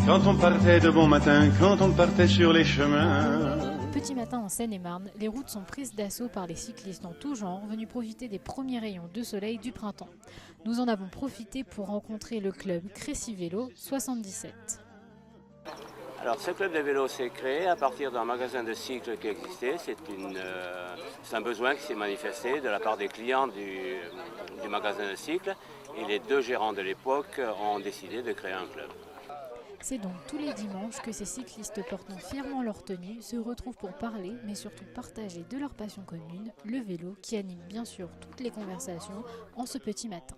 Quand on partait de bon matin, quand on partait sur les chemins. Petit matin en Seine-et-Marne, les routes sont prises d'assaut par les cyclistes en tout genre venus profiter des premiers rayons de soleil du printemps. Nous en avons profité pour rencontrer le club Crécy Vélo 77. Alors ce club de vélo s'est créé à partir d'un magasin de cycles qui existait. C'est un besoin qui s'est manifesté de la part des clients du magasin de cycles. Et les deux gérants de l'époque ont décidé de créer un club. C'est donc tous les dimanches que ces cyclistes portant fièrement leur tenue se retrouvent pour parler, mais surtout partager de leur passion commune, le vélo, qui anime bien sûr toutes les conversations en ce petit matin.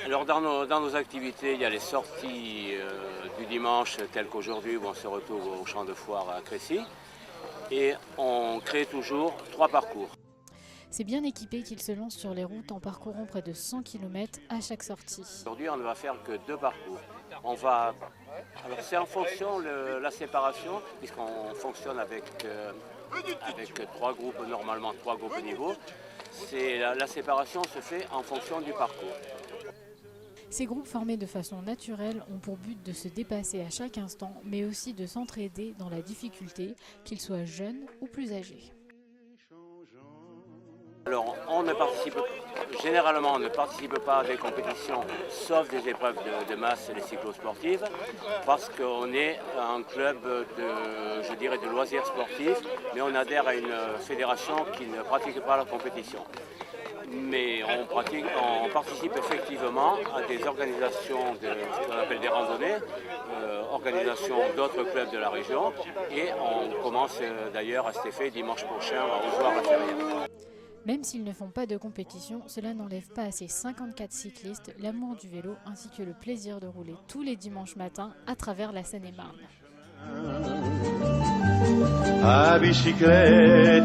Alors dans nos activités, il y a les sorties du dimanche, telles qu'aujourd'hui où on se retrouve au champ de foire à Crécy. Et on crée toujours 3 parcours. C'est bien équipé qu'ils se lancent sur les routes en parcourant près de 100 km à chaque sortie. Aujourd'hui, on ne va faire que 2 parcours. Alors c'est en fonction de la séparation, puisqu'on fonctionne avec 3 groupes, normalement 3 groupes niveau. La séparation se fait en fonction du parcours. Ces groupes formés de façon naturelle ont pour but de se dépasser à chaque instant, mais aussi de s'entraider dans la difficulté, qu'ils soient jeunes ou plus âgés. Alors, généralement, on ne participe pas à des compétitions, sauf des épreuves de masse, les cyclosportives, parce qu'on est un club de loisirs sportifs, mais on adhère à une fédération qui ne pratique pas la compétition. Mais on participe effectivement à des organisations de ce qu'on appelle des randonnées, organisations d'autres clubs de la région, et on commence d'ailleurs à cet effet dimanche prochain à Rozoir-la-Ferrière. Même s'ils ne font pas de compétition, cela n'enlève pas à ces 54 cyclistes l'amour du vélo ainsi que le plaisir de rouler tous les dimanches matins à travers la Seine-et-Marne. À bicyclette.